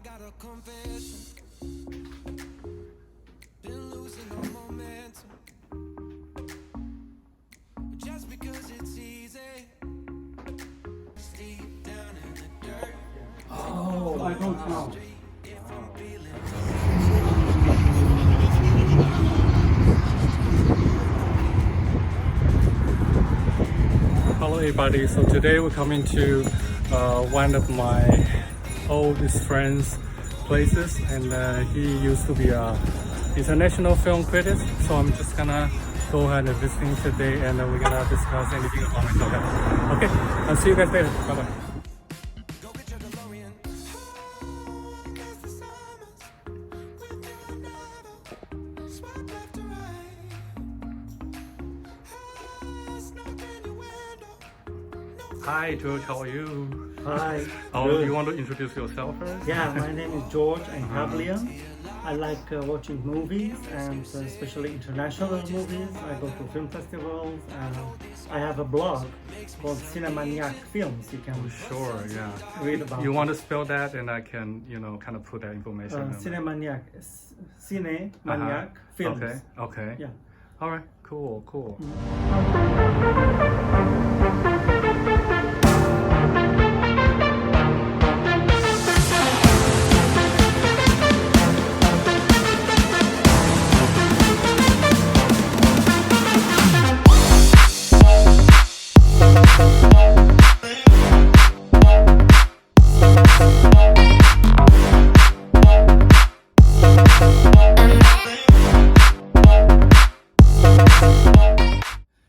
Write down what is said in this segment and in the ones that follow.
got a confession. Been losing all momentum. Just because it's easy. Deep down in the dirt. Oh, I don't know. If I'm feeling Hello everybody, so today we're coming to one of my oldest friends' places, and he used to be an international film critic, so I'm just gonna go ahead and visiting today, and we're gonna discuss anything about mental health. Okay, I'll see you guys later. Bye bye. go get your DeLorean. Because the summers with another. Swipe left to right. Snuck in your window. Hi George, how are you? Hi. Oh, Good. you want to introduce yourself first? Yeah, my name is Georges Aintablian. I like watching movies, and especially international movies. I go to film festivals, and I have a blog called Cinemaniac Films. You can Sure, yeah. read about You it. want to spell that, and I can, kind of put that information in there. Cinemaniac, Cinemaniac Films. Okay, okay. Yeah. All right, cool.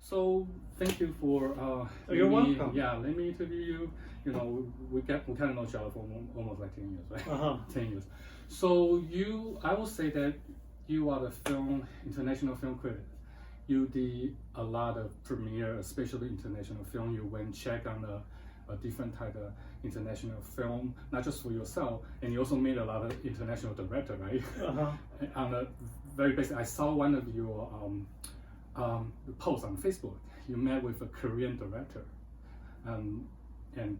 So thank you for You're welcome. Yeah, let me interview you. You know, we kind of know each other for almost like 10 years, right? 10 years. So I will say that you are the international film critic. You did a lot of premiere, especially international film. You went check on a different type of international film, not just for yourself, and you also made a lot of international director, right? On a very basic, I saw one of your posts on Facebook. You met with a Korean director, and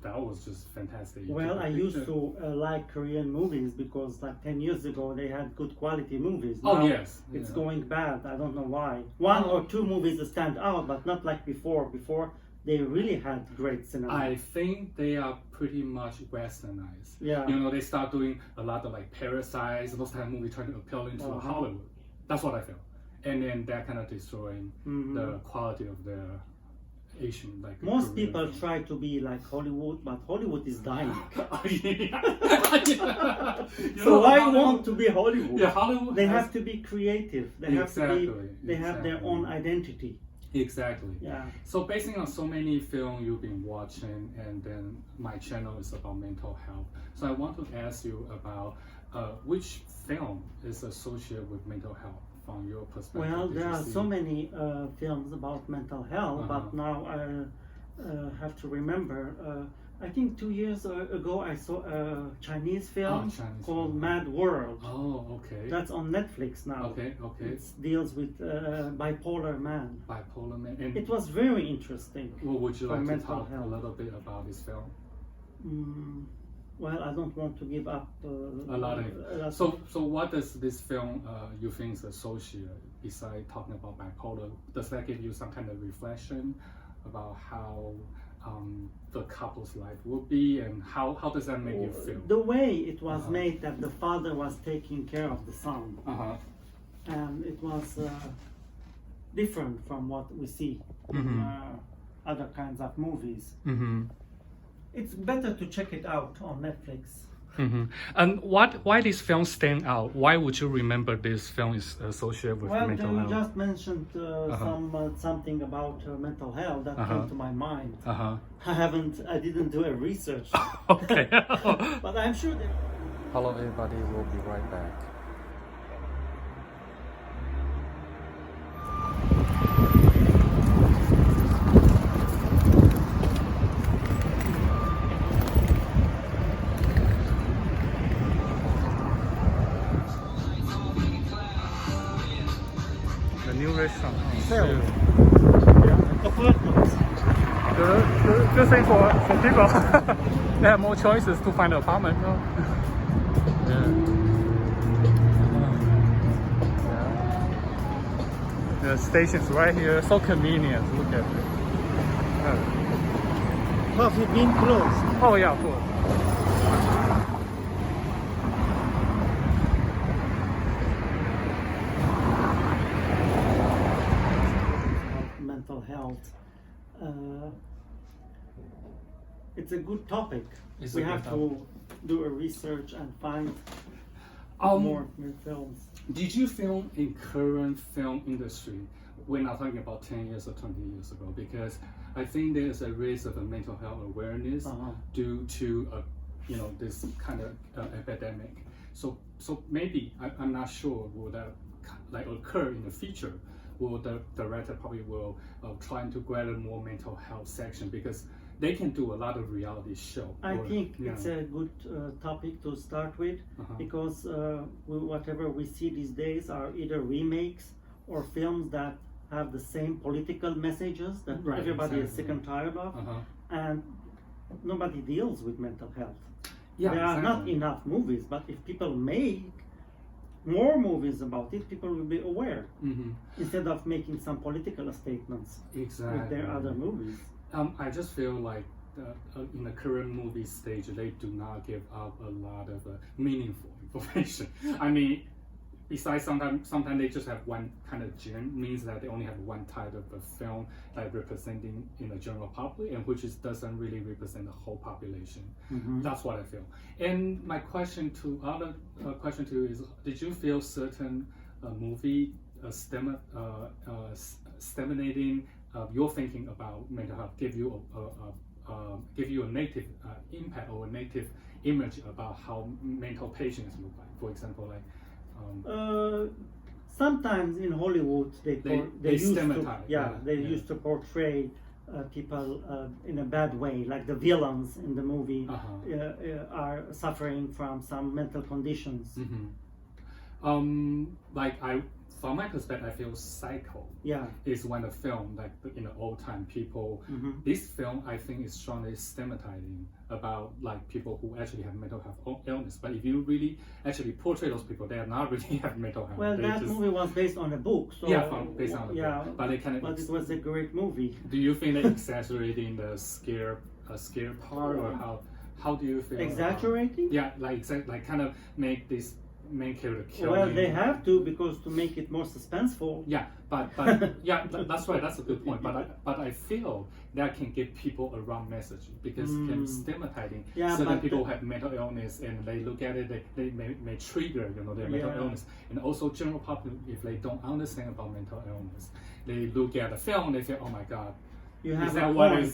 that was just fantastic. You Well, took a I used picture. to like Korean movies because like 10 years ago they had good quality movies. Oh, Now yes. It's Yeah. going bad. I don't know why. One or two movies stand out, but not like before. Before they really had great cinema. I think they are pretty much westernized. Yeah. You know, they start doing a lot of like Parasites, those kind of movies trying to appeal into Hollywood. That's what I feel. And then that kind of destroying the quality of their Asian, like Most Korean people film. try to be like Hollywood, but Hollywood is dying. You So know, I Hollywood- want to be Hollywood. Yeah, Hollywood. They has- have to be creative. They have to be. They have their own identity. Exactly. Yeah. So basing on so many films you've been watching, and then my channel is about mental health. So I want to ask you about which film is associated with mental health from your perspective? Well, Did there you are see- so many films about mental health, but now I have to remember. I think 2 years ago I saw a Chinese film Chinese called film. Mad World. Oh, okay. That's on Netflix now. Okay. It deals with bipolar man. Bipolar man. And It was very interesting. well, would you for like to mental talk a health. little bit about this film? Well, I don't want to give up A lot of So what does this film you think is associated besides talking about bipolar? Does that give you some kind of reflection about how the couple's life will be, and how does that make you feel? The way it was made, that the father was taking care of the son, and it was different from what we see in other kinds of movies. It's better to check it out on Netflix. And why this film stand out? Why would you remember this film is associated with Well, mental you health? just mentioned something about mental health that came to my mind. I didn't do a research, Okay. but I'm sure that. Hello everybody, we'll be right back. The new restaurant. Sale. Yeah. Apartments. Good thing for people. They have more choices to find an apartment. No? The station's right here, so convenient. Look at it. Coffee bean closed. Oh yeah, of course. Mental health. It's a good topic. We have to do a research and find more new films. Did you film in current film industry? We're not talking about 10 years or 20 years ago, because I think there's a risk of a mental health awareness due to this kind of epidemic. So maybe I'm not sure will that like occur in the future. Will the director probably will trying to gather more mental health section, because they can do a lot of reality show. I think it's a good topic to start with, because whatever we see these days are either remakes or films that have the same political messages that everybody is sick and tired of, and nobody deals with mental health. There are not enough movies, but if people make more movies about it, people will be aware, instead of making some political statements with their other movies. I just feel like in the current movie stage, they do not give out a lot of meaningful information. I mean, besides sometimes they just have one kind of genre, means that they only have one type of a film like representing in the general public, and which doesn't really represent the whole population. That's what I feel. And my question to you is: did you feel certain movie stimulating your thinking about mental health, give you a negative impact or a negative image about how mental patients look like? For example, like sometimes in Hollywood they used to portray people in a bad way, like the villains in the movie are suffering from some mental conditions. From my perspective, I feel Psycho is one of the film, like in the old time people. This film, I think, is strongly stigmatizing about like people who actually have mental health illness. But if you really actually portray those people, they are not really have mental health. Well, that movie was based on a book, so based on a book. But it was a great movie. Do you think they're exaggerating the scare part, or how do you feel? Exaggerating? Like kind of make this main character killing. Well, they have to, because to make it more suspenseful. But that's right. That's a good point. But I feel that can give people a wrong message, because it can be stigmatizing. Certain people have mental illness, and they look at it, they may trigger their mental illness. And also general public, if they don't understand about mental illness, they look at the film, they say, oh my God. You have a point,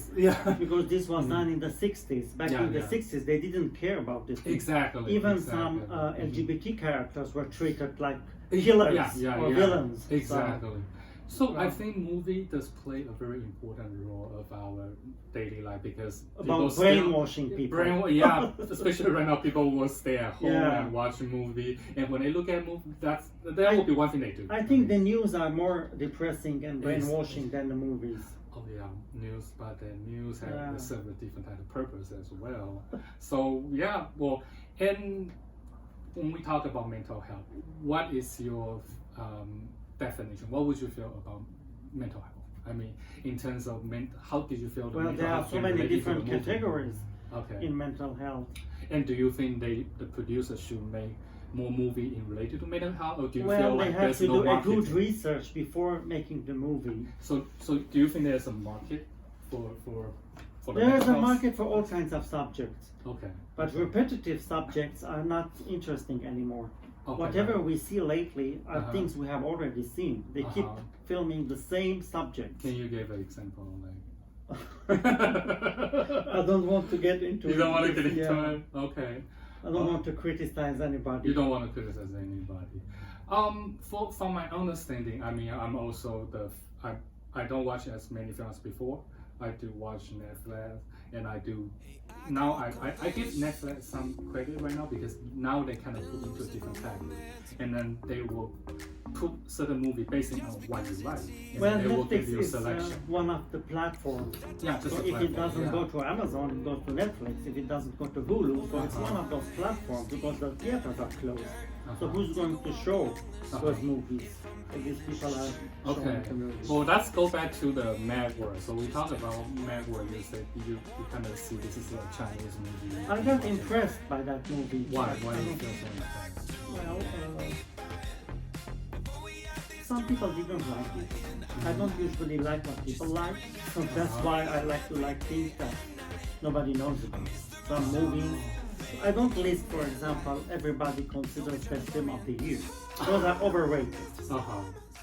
because this was done in the 60s. Back in the 60s, they didn't care about this. Even some LGBT characters were treated like killers or villains. So I think movie does play a very important role of our daily life, because about brainwashing people. Especially right now, people will stay at home and watch a movie, and when they look at movie, that will be one thing they do. I think the news are more depressing and brainwashing than the movies. Oh yeah, news, but the news have serve a different type of purpose as well. So and when we talk about mental health, what is your definition? What would you feel about mental health? I mean, in terms of how did you feel? There are so many different categories in mental health. And do you think the producers should make more movie in related to mental health, or do you feel like there's no market? They have to do a good research before making the movie. So do you think there's a market for there's a market for all kinds of subjects. Okay. But repetitive subjects are not interesting anymore. Whatever we see lately are things we have already seen. They keep filming the same subjects. Can you give an example? I don't want to get into it. You don't want to get into it? Okay. I don't want to criticize anybody. You don't want to criticize anybody. From my understanding, I mean, I'm also I don't watch as many films before. I do watch Netflix, and I do now. I give Netflix some credit right now, because now they kind of put into a different category, and then they will put certain movie based on what you like. And Well, it will give Netflix you a is selection. one of the platforms. Yeah, just So a if it platform, doesn't yeah. go to Amazon, it goes to Netflix. If it doesn't go to Hulu, so it's one of those platforms because the theaters are closed. So who's going to show those movies? So these people are Okay. showing the movies. Well, let's go back to the Mad World. So we talked about Mad World. You said you kind of see this is a Chinese movie. I got impressed by that movie. Why? Why do you feel so impressed? Well, some people didn't like it. I don't usually like what people like, so that's why I like to like things that nobody knows about. Some movies. I don't list, for example, everybody considers best film of the year. Those are overrated.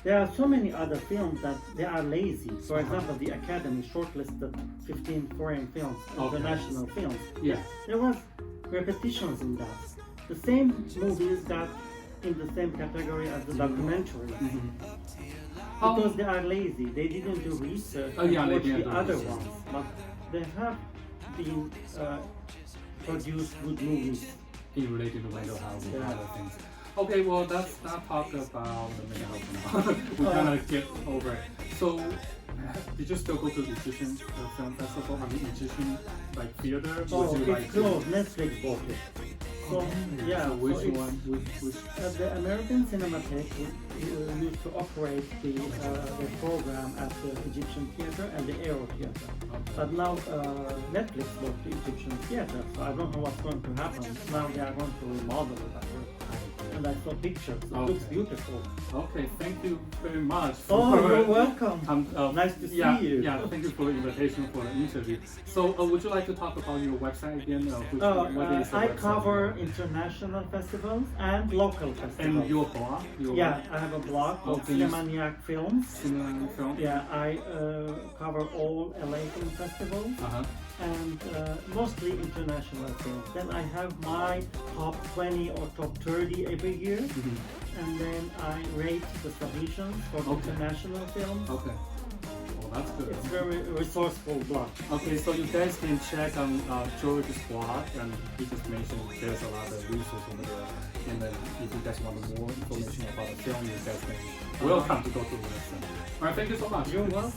There are so many other films that they are lazy. For example, the Academy shortlisted 15 foreign films, international films. Yeah. There was repetitions in that. The same movies got in the same category as the documentary. Because they are lazy. They didn't do research and watch the other ones. But they have been produced good movies. In related to mental health and other things. Okay, well, let's not talk about the mental health now. We kind of get over it. So, did you still go to the Egyptian film festival? I mean, Egyptian like theater? Oh, Would you it's closed. Netflix bought it. So, yeah. So which so it's, one? Which? The American Cinematheque used to operate the program at the Egyptian Theater and the Aero Theater. But now Netflix bought the Egyptian Theater, so I don't know what's going to happen. Now they are going to remodel it. And I saw pictures. It looks beautiful. Okay, thank you very much. You're welcome. Nice to see you. Yeah, thank you for the invitation for the interview. So, would you like to talk about your website again? What is the I website? cover international festivals and local festivals. And your blog? Yeah, I have a blog called Cinemaniac Films. Cinemaniac Film? Yeah, I cover all LA film festivals and mostly international films. Then I have my top 20 or top 30 every year, and then I rate the submissions for international films. Okay. Well, that's good. It's a very resourceful blog. Okay, so you guys can check on George's blog, and he just mentioned there's a lot of resources over there. And then if you guys want more information about the film, you guys can welcome to go to the website. All right, thank you so much. You're welcome.